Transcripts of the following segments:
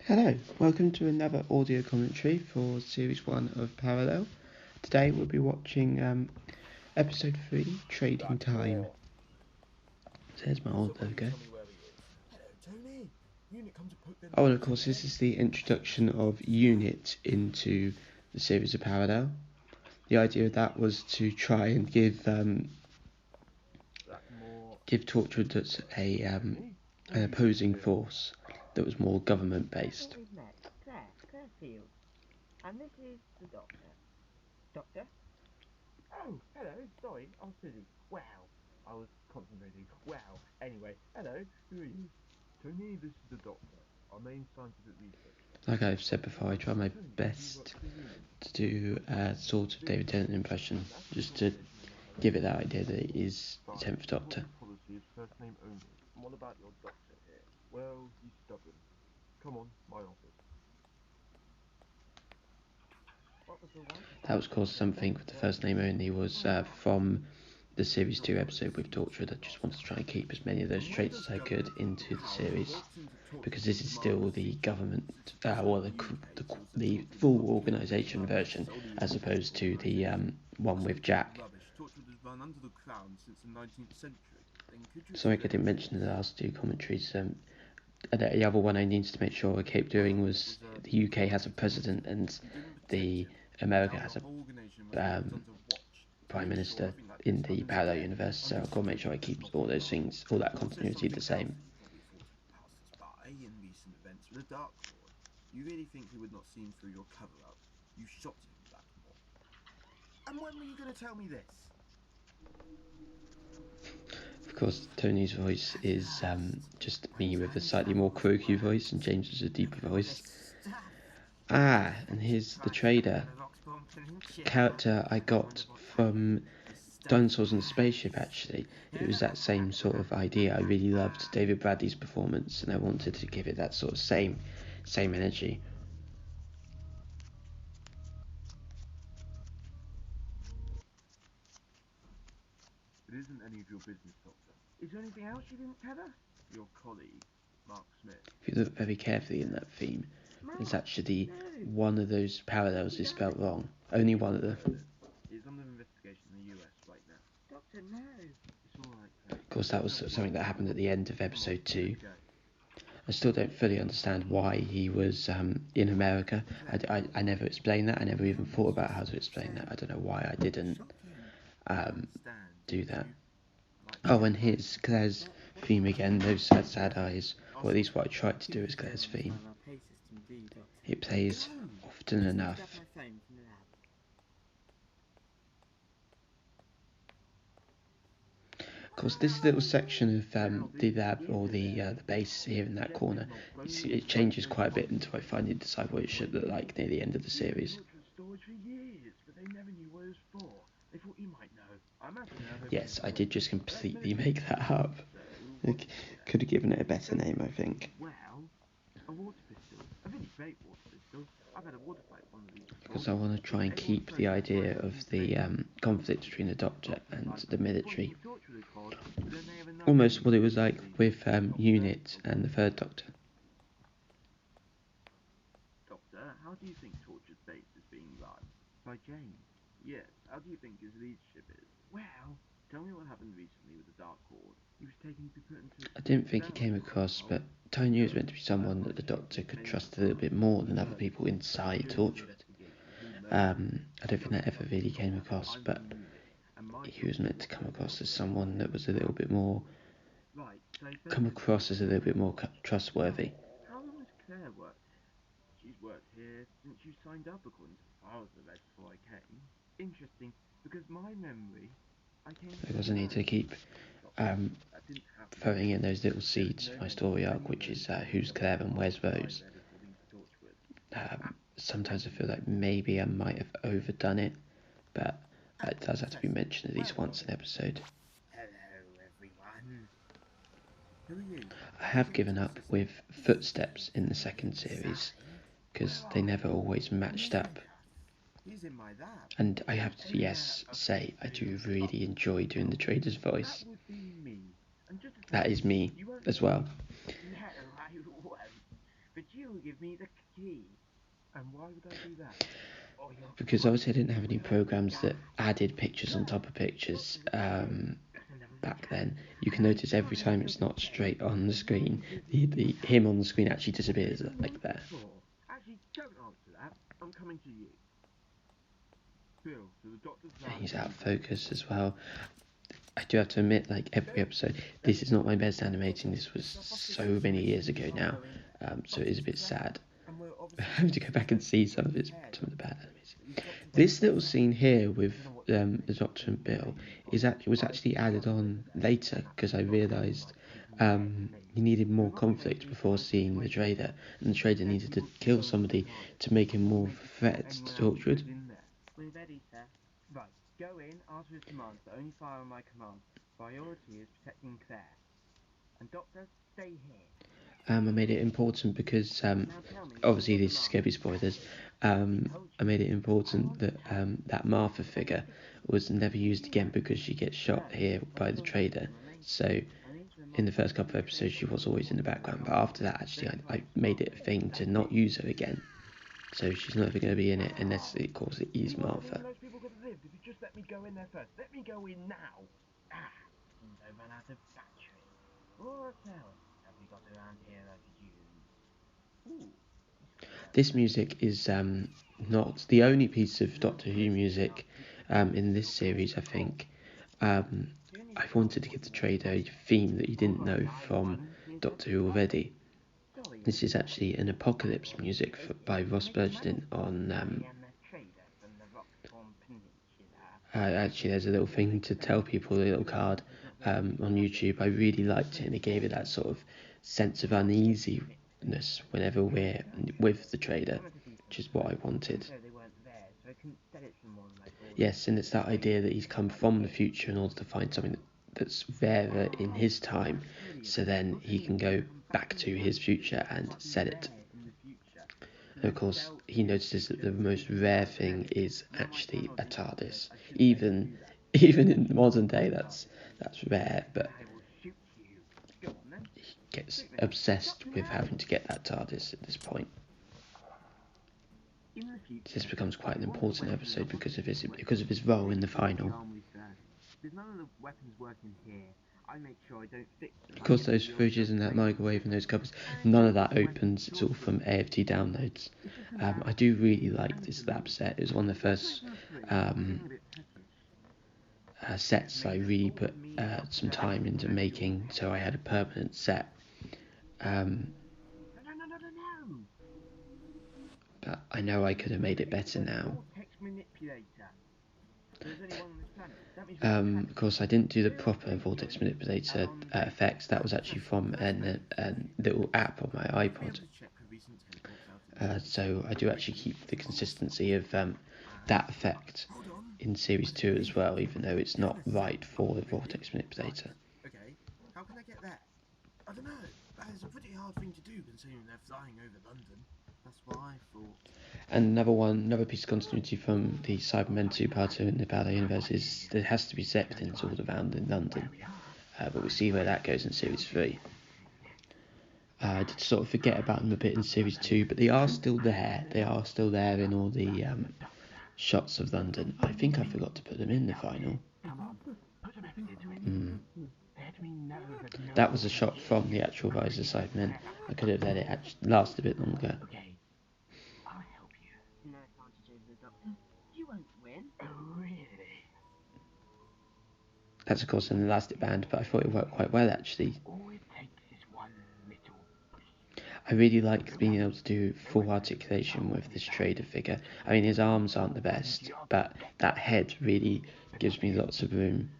Hello, welcome to another audio commentary for Series 1 of Parallel. Today we'll be watching Episode 3, Trading Time. There's my old logo. Oh, and of course this is the introduction of Unit into the series of Parallel. The idea of that was to try and give Torchwood an opposing force that was more government based. And this is the Doctor. Doctor? Oh, hello. Sorry, I was busy. Wow. I was concentrating. Wow. Anyway, hello. Who are you? Tony, this is the Doctor, our main scientific researcher. Like I've said before, I try my best to do a sort of David Tennant impression, just to give it that idea that it is the 10th Doctor. Policy is first name only. And what about your Doctor here? Well, he's stubborn. Come on, my office. That was, of course, something with the first name only was from the Series 2 episode with Torchwood. I just wanted to try and keep as many of those traits as I could into the series, because this is still the government, the full organisation version, as opposed to the one with Jack. Something I didn't mention in the last two commentaries, the other one I needed to make sure I kept doing was the UK has a president and America has a prime minister in the parallel universe, so I've got to make sure I keep all those things, all that continuity the same. You really think he would not see through your cover-up? You shot him, Blackmore. And when were you going to tell me this? Of course, Tony's voice is just me with a slightly more croaky voice, and James was a deeper voice. And here's the trader. Character I got from Dinosaurs in the Spaceship, actually. It was that same sort of idea. I really loved David Bradley's performance, and I wanted to give it that sort of same energy. It isn't any of your business, Doctor. Is there anything else you didn't tell us? Your colleague, Mark Smith. If you look very carefully in that theme, there's actually one of those parallels is spelt wrong. Only one of them. He's under investigation in the US right now. Doctor, no. It's all right. Of course, that was something that happened at the end of episode 2. I still don't fully understand why he was in America. I never explained that. I never even thought about how to explain that. I don't know why I didn't do that. Oh, and here's Claire's theme again, those sad eyes. Or at least what I tried to do is Claire's theme. It plays often enough. Of course, this little section of the lab, or the base here in that corner, it changes quite a bit until I finally decide what it should look like near the end of the series. Yes, I did just completely make that up. Could have given it a better name, I think. Because I want to try and keep the idea of the conflict between the Doctor and the military. Almost what it was like with Unit and the Third Doctor. Doctor, how do you think Torchwood Base is being run? By James. Yes, how do you think his leadership is? Well, tell me what happened recently with the Dark Horde. He was taken to be put into... I didn't think it came across, but Tony was meant to be someone that the Doctor could trust a little bit more than other people inside Torchwood. I don't think that ever really came across, but he was meant to come across as someone that was a little bit more... trustworthy. How long has Claire worked here? She's worked here since you signed up, according to the files I read before I came. Interesting, because my memory... I also need to keep throwing in those little seeds for my story arc, which is who's Claire and where's Rose. Sometimes I feel like maybe I might have overdone it, but it does have to be mentioned at least once an episode. Hello, everyone. Who are you? I have given up with Footsteps in the second series, because they never always matched up. And I have to, say, I do really enjoy doing the trader's voice. That is me as well. No, I won't. but you will give me the key. And why would I do that? Oh, you're Because obviously I didn't have any programs that added pictures on top of pictures back then. You can notice every time it's not straight on the screen, the him on the screen actually disappears like that. Actually, don't answer that. I'm coming to you. Bill, so the doctor's And last he's out of focus as well. I do have to admit, like every episode, this is not my best animating. This was so many years ago now, so it is a bit sad. And we're I obviously have to go back and see some of the bad animating. This little scene here with the Doctor and Bill was actually added on later because I realised he needed more conflict before seeing the trader, and the trader needed to kill somebody to make him more of a threat to Torchwood. We're ready, sir. Right, go in, answer his commands, but only fire on my command. Priority is protecting Claire. And Doctor, stay here. I made it important because obviously these are scary spoilers. I made it important that that Martha figure was never used again because she gets shot here by the trader. So in the first couple of episodes she was always in the background, but after that actually I made it a thing to not use her again. So she's never going to be in it unless of course it is Martha. Those people could have lived if you just let me go in there first. Let me go in now. Seems I've run out of battery. What else have we got around here I could use? Ooh. This music is not the only piece of Doctor Who music in this series, I think. I wanted to give the trader a theme that you didn't know from Doctor Who already. This is actually an Apocalypse music by Ross Burgeon on... actually, there's a little thing to tell people, a little card on YouTube. I really liked it, and it gave it that sort of sense of uneasiness whenever we're with the trader, which is what I wanted. Yes, and it's that idea that he's come from the future in order to find something that's rarer in his time, so then he can go back to his future and sell it. And of course, he notices that the most rare thing is actually a TARDIS. Even in modern day, that's rare, but he gets obsessed with having to get that TARDIS at this point. This becomes quite an important episode because of his role in the final. Of course, those fridges and that microwave and those cupboards, none of that opens. It's all from AFT downloads. I do really like this lab set. It was one of the first sets I really put some time into making, so I had a permanent set. But I know I could have made it better now. Of course, I didn't do the proper vortex manipulator effects. That was actually from a little app on my iPod. So I do actually keep the consistency of that effect in Series 2 as well, even though it's not right for the vortex manipulator. Okay, how can I get there? I don't know. That is a pretty hard thing to do considering they're flying over London. That's what I thought. And another piece of continuity from the Cybermen 2-parter in the Parallel Universe is there has to be Zeppelins all around in London, but we'll see where that goes in Series 3. I did sort of forget about them a bit in Series 2, but they are still there. They are still there in all the shots of London. I think I forgot to put them in the final. That was a shot from the actual Rise of the Cybermen. I could have let it last a bit longer. That's of course an elastic band, but I thought it worked quite well actually. I really like being able to do full articulation with this trader figure. I mean, his arms aren't the best, but that head really gives me lots of room.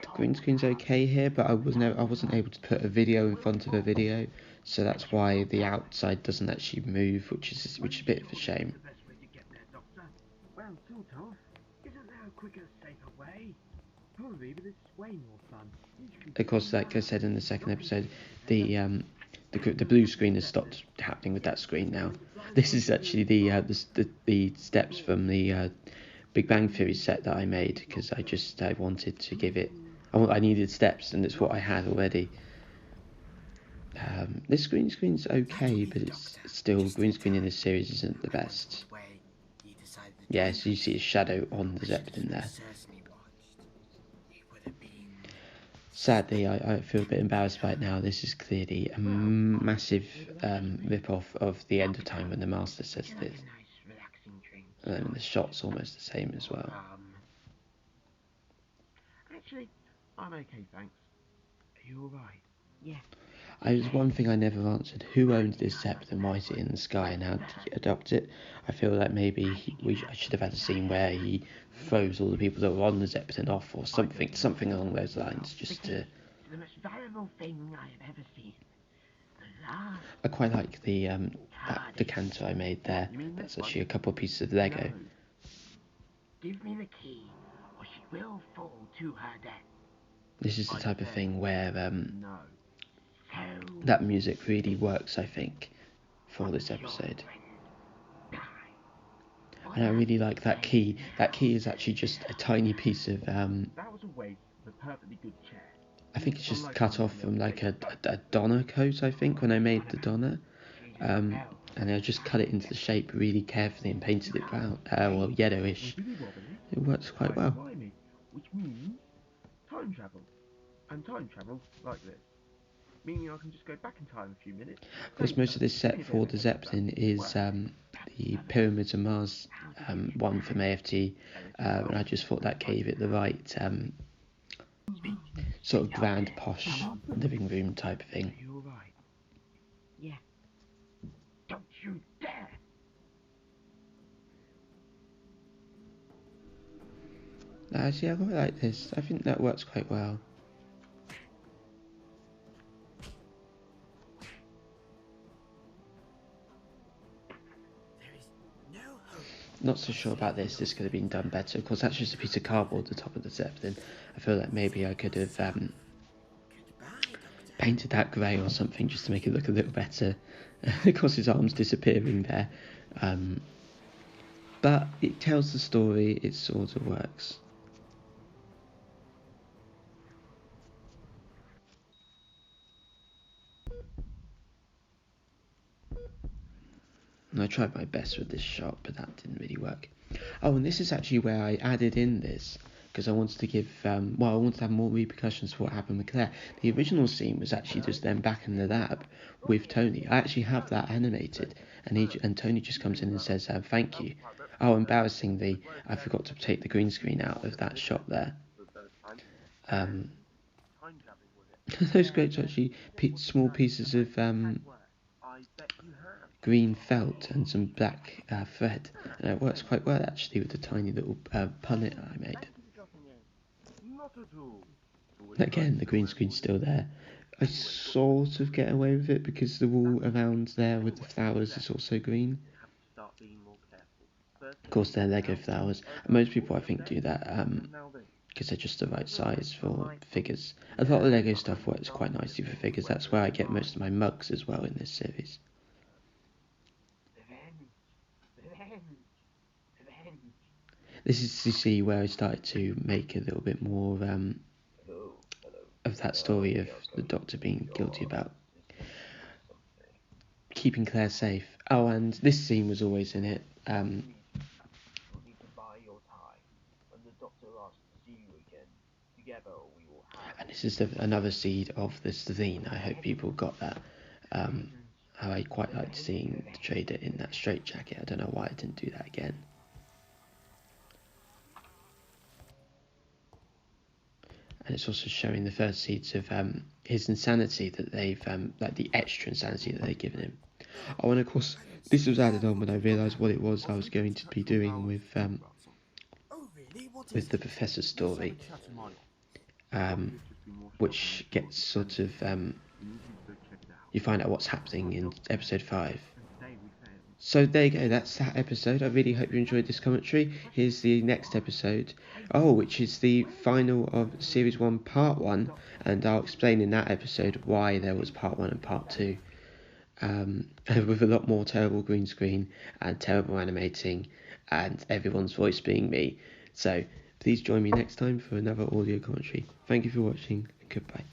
The green screen's okay here, but I wasn't able to put a video in front of a video, so that's why the outside doesn't actually move, which is a bit of a shame. Well, sort of. Isn't there a quicker, safer way? Probably, but it's way more fun. Of course, like I said in the second episode, the blue screen has stopped happening with that screen now. This is actually the steps from the Big Bang Theory set that I made because I wanted to give it I needed steps, and it's what I had already. This green screen's okay, but it's still, green screen in this series isn't the best. Yeah, so you see a shadow on the Zeppelin there. Sadly, I feel a bit embarrassed by it now. This is clearly a massive rip-off of The End of Time when the Master says this. And the shot's almost the same as well. Actually, I'm okay, thanks. Are you alright? Yeah. There's one thing I never answered. Who owned this Zeppelin? Why is it in the sky, and how did he adopt it? I feel like maybe I should have had a scene where he throws all the people that were on the Zeppelin off, or something along those lines, just to... The most valuable thing I have ever seen. I quite like the that decanter I made there. That's actually a couple of pieces of Lego. No. Give me the key, or she will fall to her death. This is the type of thing where No. that music really works, I think, for this episode. And I really like that key. That key is actually just a tiny piece of That was a waste of a perfectly good chair. I think it's just cut off from like a Donna coat, I think, when I made the Donna. And I just cut it into the shape really carefully and painted it brown, well, yellowish. It works quite well. Which means time travel. And time travel like this. Meaning I can just go back in time a few minutes. Of course, most of this set for the Zeppelin is the Pyramids of Mars one from AFT, and I just thought that gave it the right sort of grand, posh living room type thing. Are you alright? Yeah. Don't you dare! Actually, I quite like this. I think that works quite well. Not so sure about this. This could have been done better. Of course, that's just a piece of cardboard at the top of the Zeppelin. I feel like maybe I could have painted that grey or something just to make it look a little better. Of course, his arm's disappearing there. But it tells the story. It sort of works. And I tried my best with this shot, but that didn't really work. Oh, and this is actually where I added in this, because I wanted to give, I wanted to have more repercussions for what happened with Claire. The original scene was actually just them back in the lab with Tony. I actually have that animated, and Tony just comes in and says, thank you. Oh, embarrassingly, I forgot to take the green screen out of that shot there. Those great actually small pieces of green felt and some black thread, and it works quite well actually with the tiny little punnet I made. Again, the green screen's still there. I sort of get away with it because the wall around there with the flowers is also green. Of course, they're Lego flowers, and most people I think do that because they're just the right size for figures. A lot of Lego stuff works quite nicely for figures. That's where I get most of my mugs as well in this series. This is to see where I started to make a little bit more of that story of the Doctor being guilty about keeping Claire safe. Oh, and this scene was always in it. And this is another seed of the Slovene. I hope people got that. I quite liked seeing the trader in that straitjacket. I don't know why I didn't do that again. And it's also showing the first seeds of his insanity that they've, like the extra insanity that they've given him. Oh, and of course, this was added on when I realised what it was I was going to be doing with the Professor's story, which gets sort of, you find out what's happening in episode 5. So there you go, that's that episode. I really hope you enjoyed this commentary. Here's the next episode, which is the final of Series 1 Part 1, and I'll explain in that episode why there was Part 1 and Part 2, with a lot more terrible green screen and terrible animating and everyone's voice being me. So Please join me next time for another audio commentary. Thank you for watching, and goodbye.